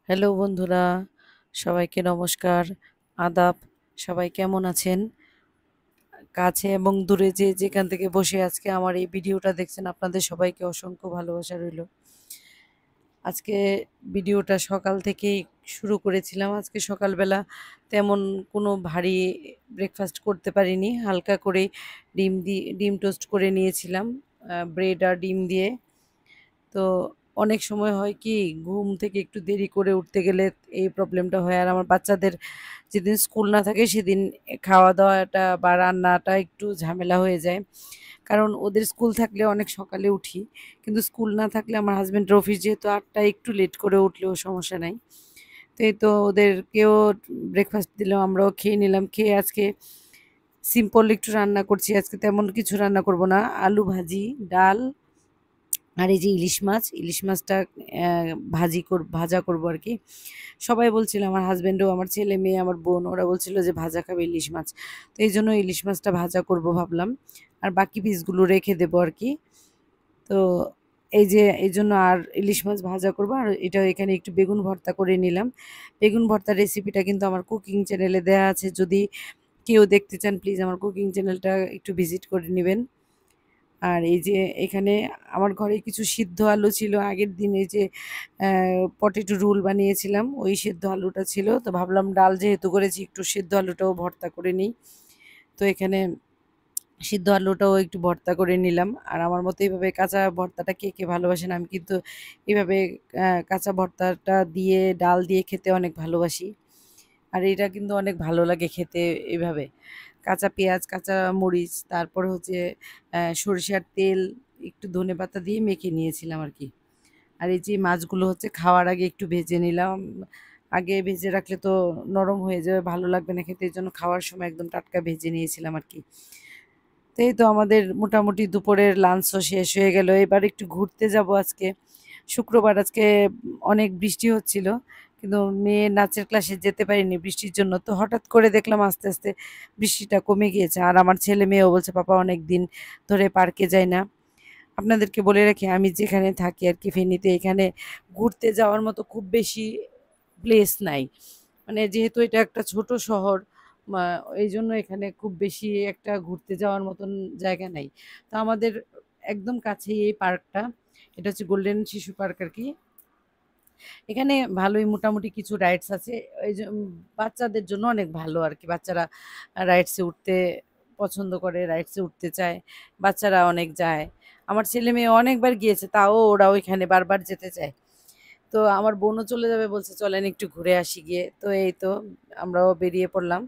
Hello বন্ধুরা, সবাইকে নমস্কার, আদাব। সবাই কেমন আছেন? কাছে এবং দূরে যে যেখান থেকে বসে আজকে আমার এই ভিডিওটা দেখছেন আপনাদের সবাইকে অসংখ্য ভালোবাসা রইল। আজকে ভিডিওটা সকাল থেকেই শুরু করেছিলাম। আজকে সকালবেলা তেমন কোনো ভারী ব্রেকফাস্ট করতে পারিনি। হালকা করে ডিম টোস্ট করে নিয়েছিলাম, ব্রেড আর ডিম দিয়ে। তো অনেক সময় হয় কি ঘুম থেকে একটু দেরি করে উঠতে গেলে এই প্রবলেমটা হয়। আর আমার বাচ্চাদের যেদিন স্কুল না থাকে সেদিন খাওয়া দাওয়াটা বা রান্নাটা একটু ঝামেলা হয়ে যায়। কারণ ওদের স্কুল থাকলে অনেক সকালে উঠি, কিন্তু স্কুল না থাকলে আমার হাজব্যান্ডের অফিস যেহেতু ৮টায়, একটু লেট করে উঠলেও সমস্যা নাই। তো এই তো ওদেরকেও ব্রেকফাস্ট দিলাম, আমরাও খেয়ে নিলাম। খেয়ে আজকে সিম্পল একটু রান্না করছি। আজকে তেমন কিছু রান্না করব না, আলু ভাজি, ডাল আর এই যে ইলিশ মাছটা ভাজা করব আর কি। সবাই বলছিল, আমার হাজব্যান্ডও, আমার ছেলে মেয়ে, আমার বোন, ওরা বলছিল যে ভাজা খাবে ইলিশ মাছ। তো এই জন্য ইলিশ মাছটা ভাজা করব ভাবলাম, আর বাকি পিসগুলো রেখে দেবো আর কি। তো এই যে এই জন্য আর ইলিশ মাছ ভাজা করব, আর এটা এখানে একটু বেগুন ভর্তা করে নিলাম। বেগুন ভর্তার রেসিপিটা কিন্তু আমার কুকিং চ্যানেলে দেওয়া আছে, যদি কেউ দেখতে চান প্লিজ আমার কুকিং চ্যানেলটা একটু ভিজিট করে নেবেন। আর এই যে এখানে আমার ঘরে কিছু সিদ্ধ আলু ছিল আগের দিন, এই যে পটেটো রোল বানিয়েছিলাম, ওই সিদ্ধ আলুটা ছিল। তো ভাবলাম ডাল যেহেতু করেছি একটু সিদ্ধ আলুটাও ভর্তা করে নিই। তো এখানে সিদ্ধ আলুটাও একটু ভর্তা করে নিলাম। আর আমার মতো এইভাবে কাঁচা ভর্তাটা কে কে ভালোবাসেন, আমি কিন্তু এইভাবে কাঁচা ভর্তাটা দিয়ে ডাল দিয়ে খেতে অনেক ভালোবাসি। আর এটা কিন্তু অনেক ভালো লাগে খেতে এভাবে। কাঁচা পেঁয়াজ, কাঁচা মরিচ, তারপর হচ্ছে সরিষার তেল, একটু ধনেপাতা দিয়ে মেখে নিয়েছিলাম আর কি। আর এই যে মাছগুলো হচ্ছে খাওয়ার আগে একটু ভেজে নিলাম। আগে ভেজে রাখলে তো নরম হয়ে যাবে, ভালো লাগবে না খেতে। এজন্য খাওয়ার সময় একদম টাটকা ভেজে নিয়েছিলাম আর কি। তো এই তো আমাদের মোটামুটি দুপুরের লাঞ্চও শেষ হয়ে গেল। এবার একটু ঘুরতে যাব আজকে। শুক্রবার আজকে অনেক বৃষ্টি হচ্ছিল, কিন্তু মেয়ের নাচের ক্লাসে যেতে পারিনি বৃষ্টির জন্য। তো হঠাৎ করে দেখলাম আস্তে আস্তে বৃষ্টিটা কমে গিয়েছে। আর আমার ছেলে মেয়েও বলছে, পাপা অনেক দিন ধরে পার্কে যাই না। আপনাদেরকে বলে রাখি, আমি যেখানে থাকি আর কি ফেনীতে, এখানে ঘুরতে যাওয়ার মতো খুব বেশি প্লেস নাই। মানে যেহেতু এটা একটা ছোট শহর, মা এই জন্য এখানে খুব বেশি একটা ঘুরতে যাওয়ার মতন জায়গা নাই। তো আমাদের একদম কাছেই এই পার্কটা। এটা হচ্ছে গোল্ডেন শিশু পার্ক আর কি। এখানে ভালোই মোটামুটি কিছু রাইডস আছে। এই যে বাচ্চাদের জন্য অনেক ভালো আর কি। বাচ্চারা রাইডসে উঠতে পছন্দ করে, রাইডসে উঠতে চায়। বাচ্চারা অনেক যায়। আমার ছেলে মেয়ে অনেকবার গিয়েছে, তাও ওরা ওইখানে বারবার যেতে চায়। তো আমার বোনও চলে যাবে বলছে, চলেন একটু ঘুরে আসি গিয়ে। তো এই তো আমরাও বেরিয়ে পড়লাম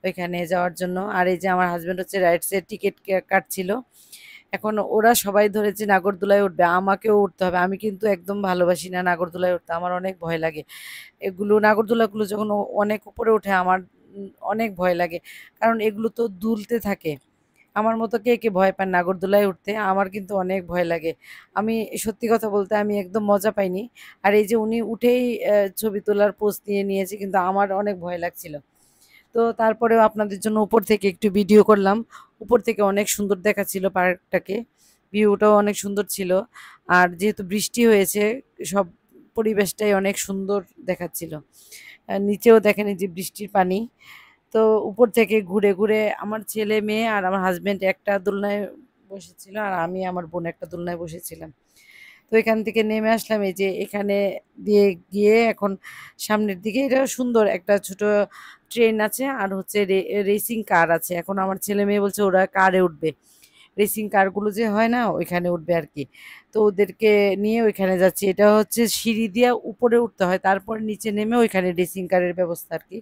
ওইখানে যাওয়ার জন্য। আর এই যে আমার হাজব্যান্ড হচ্ছে রাইডসের টিকিট কাটছিল। এখন ওরা সবাই ধরেছে নাগরদোলায় উঠবে, আমাকেও উঠতে হবে। আমি কিন্তু একদম ভালোবাসি না নাগরদোলায় উঠতে, আমার অনেক ভয় লাগে। এগুলো নাগরদোলাগুলো যখন অনেক উপরে ওঠে আমার অনেক ভয় লাগে, কারণ এগুলো তো দুলতে থাকে। আমার মতো কে কে ভয় পান নাগরদোলায় উঠতে? আমার কিন্তু অনেক ভয় লাগে। আমি সত্যি কথা বলতে আমি একদম মজা পাইনি। আর এই যে উনি উঠেই ছবি তোলার পোজ নিয়ে নিয়েছে, কিন্তু আমার অনেক ভয় লাগছিল। তো তারপরেও আপনাদের জন্য উপর থেকে একটু ভিডিও করলাম। উপর থেকে অনেক সুন্দর দেখাচ্ছিল পার্কটাকে, ভিউটাও অনেক সুন্দর ছিল। আর যেহেতু বৃষ্টি হয়েছে, সব পরিবেশটাই অনেক সুন্দর দেখাচ্ছিল। নিচেও দেখেন এই যে বৃষ্টির পানি। তো উপর থেকে ঘুরে ঘুরে আমার ছেলে মেয়ে আর আমার হাজবেন্ড একটা দোলনায় বসেছিল, আর আমি আমার বোন একটা দোলনায় বসেছিলাম। তো এখান থেকে নেমে আসলাম, এই যে এখানে দিয়ে গিয়ে এখন সামনের দিকে এটা সুন্দর একটা ছোট ট্রেন আছে, আর হচ্ছে রেসিং কার আছে। এখন আমার ছেলে মেয়ে বলছে ওরা কারে উঠবে, রেসিং কারগুলো যে হয় না ওইখানে উঠবে আর কি। তো ওদেরকে নিয়ে ওইখানে যাচ্ছি। এটা হচ্ছে সিঁড়ি দিয়ে উপরে উঠতে হয়, তারপর নিচে নেমে ওইখানে রেসিং কারের ব্যবস্থা আর কি।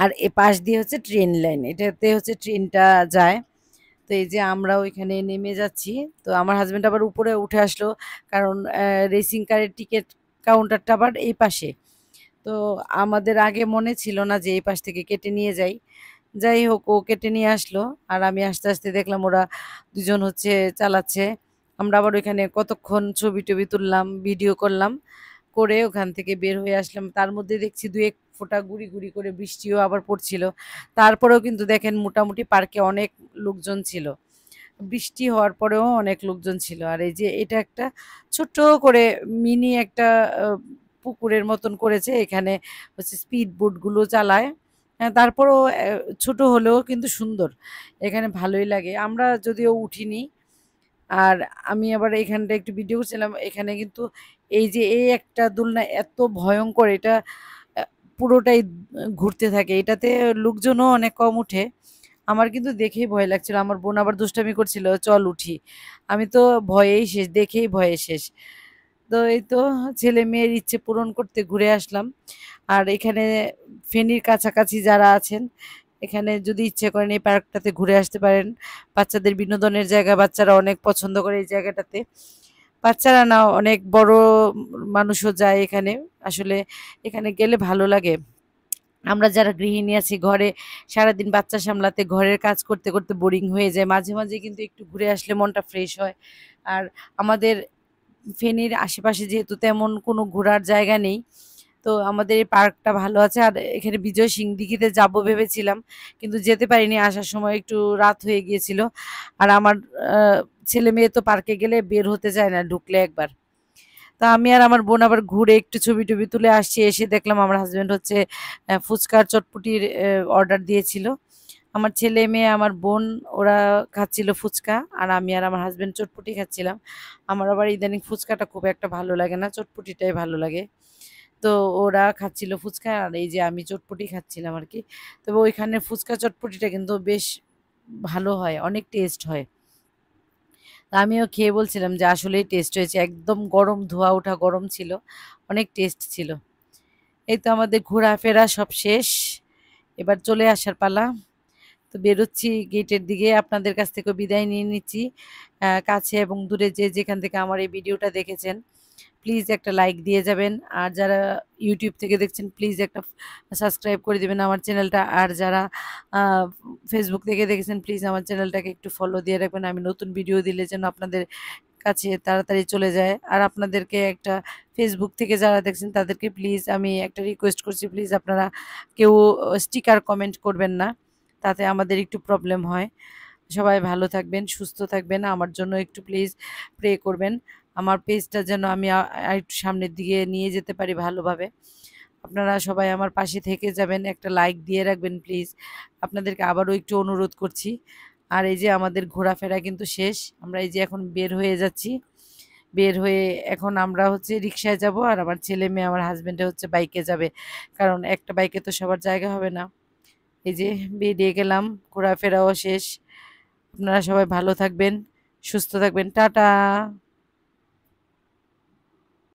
আর এ পাশ দিয়ে হচ্ছে ট্রেন লাইন, এটাতে হচ্ছে ট্রেনটা যায়। তো এই যে আমরা ওইখানে নেমে যাচ্ছি। তো আমার হাজবেন্ড আবার উপরে উঠে আসলো, কারণ রেসিং কারের টিকিট কাউন্টারটা আবার এই পাশে। তো আমাদের আগে মনে ছিল না যে এই পাশ থেকে কেটে নিয়ে যাই। যাই হোক, ও কেটে নিয়ে আসলো। আর আমি আস্তে আস্তে দেখলাম ওরা দুজন হচ্ছে চালাচ্ছে। আমরা আবার ওইখানে কতক্ষণ ছবি টবি তুললাম, ভিডিও করলাম, করে ওখান থেকে বের হয়ে আসলাম। তার মধ্যে দেখছি দুই এক ফোঁটা গুড়ি গুড়ি করে বৃষ্টিও আবার পড়ছিল। তারপরেও কিন্তু দেখেন মোটামুটি পার্কে অনেক লোকজন ছিল। বৃষ্টি হওয়ার পরেও অনেক লোকজন ছিল। আর এই যে এটা একটা ছোট্ট করে মিনি একটা পুকুরের মতন করেছে, এখানে হচ্ছে স্পিড বোটগুলো চালায়। তারপরও ছোট হলেও কিন্তু সুন্দর, এখানে ভালোই লাগে। আমরা যদিও উঠিনি। আর আমি আবার এখানটা একটু ভিডিও করছিলাম, এখানে কিন্তু এই যে এই একটা দোলনা এত ভয়ঙ্কর, এটা আ পুরোটাই ঘুরতে থাকে। এটাতে লোকজনও অনেক কম উঠে। আমার কিন্তু দেখেই ভয় লাগছিল। আমার বোন আবার দুষ্টামি করছিল, "চল উঠি।" আমি তো ভয়েই শেষ, দেখেই ভয়ে শেষ। তো এই তো ছেলে-মেয়ের ইচ্ছে পূরণ করতে ঘুরে আসলাম। আর এখানে ফেনীর কাছাকাছি যারা আছেন, এখানে যদি ইচ্ছে করেন এই পার্কটাতে ঘুরে আসতে পারেন। বাচ্চাদের বিনোদনের জায়গা, বাচ্চারা অনেক পছন্দ করে এই জায়গাটাতে। বাচ্চারা না, অনেক বড় মানুষও যায় এখানে। আসলে এখানে গেলে ভালো লাগে। আমরা যারা গৃহিণী আছি, ঘরে সারাদিন বাচ্চা সামলাতে, ঘরের কাজ করতে, করতে বোরিং হয়ে যায়। মাঝে, মাঝে কিন্তু একটু ঘুরে আসলে মনটা ফ্রেশ হয়। আর আমাদের ফেনীর আশেপাশে যেহেতু তেমন কোনো ঘোরার জায়গা নেই, তো আমাদের এই পার্কটা ভালো আছে। আর এখানে বিজয় সিংদিঘিতে যাবো ভেবেছিলাম, কিন্তু যেতে পারিনি। আসার সময় একটু রাত হয়ে গিয়েছিল। আর আমার ছেলে মেয়ে তো পার্কে গেলে বের হতে চায় না, ঢুকলে একবার। তা আমি আর আমার বোন আবার ঘুরে একটু ছবি-টবি তুলে আসছি। এসে দেখলাম আমার হাসব্যান্ড হচ্ছে ফুচকার চটপটির অর্ডার দিয়েছিল। আমার ছেলে, মেয়ে, আমার বোন ওরা খাচ্ছিল ফুচকা, আর আমি আর আমার হাসব্যান্ড চটপটি খাচ্ছিলাম। আমার আবার ইদানিং ফুচকাটা খুব একটা ভালো লাগে না, চটপটিটাই ভালো লাগে। তো ওরা খাচ্ছিল ফুচকা, আর এই যে আমি চটপটি খাচ্ছিলাম আরকি। তবে ওইখানের ফুচকা চটপটিটা কিন্তু বেশ ভালো হয়, অনেক টেস্ট হয়। তা আমিও খেয়ে বলছিলাম যে আসলেই টেস্ট হয়েছে। একদম গরম, ধোঁয়া ওঠা গরম ছিল। অনেক টেস্ট ছিল। এই তো আমাদের ঘোরাফেরা সব শেষ। এবার চলে আসার পালা। তো বেরোচ্ছি গেটের দিকে। আপনাদের কাছ থেকেও বিদায় নিয়ে নিচ্ছি। কাছে এবং দূরে যে যেখান থেকে আমার এই ভিডিওটা দেখেছেন, প্লিজ একটা লাইক দিয়ে যাবেন। আর যারা ইউটিউব থেকে দেখছেন, প্লিজ একটা সাবস্ক্রাইব করে দিবেন আমার চ্যানেলটা। আর যারা আ ফেসবুক থেকে দেখেছেন, প্লিজ আমার চ্যানেলটাকে একটু ফলো দিয়ে রাখবেন। আমি নতুন ভিডিও দিলে যেন আপনাদের কাছে তাড়াতাড়ি চলে যায়। আর আপনাদেরকে একটা ফেসবুক থেকে যারা দেখছেন তাদেরকে প্লিজ আমি একটা রিকোয়েস্ট করছি, প্লিজ আপনারা কেউ স্টিকার কমেন্ট করবেন না। তাতে আমাদের একটু প্রবলেম হয়। সবাই ভালো থাকবেন, সুস্থ থাকবেন। আমার জন্য একটু প্লিজ প্রে করবেন। আমার পেজটা যেন আমি আরেকটু সামনের দিকে নিয়ে যেতে পারি ভালোভাবে। আপনারা সবাই আমার পাশে থেকে যাবেন। একটা লাইক দিয়ে রাখবেন প্লিজ। আপনাদেরকে আবারও একটু অনুরোধ করছি। আর এই যে আমাদের ঘোরাফেরা কিন্তু শেষ। আমরা এই যে এখন বের হয়ে যাচ্ছি। বের হয়ে এখন আমরা হচ্ছে রিক্সায় যাবো, আর আমার ছেলে-মেয়ে, আমার হাসব্যান্ডে হচ্ছে বাইকে যাবে। কারণ একটা বাইকে তো সবার জায়গা হবে না। এই যে বেরিয়ে গেলাম, ঘোরাফেরাও শেষ। আপনারা সবাই ভালো থাকবেন, সুস্থ থাকবেন। টাটা।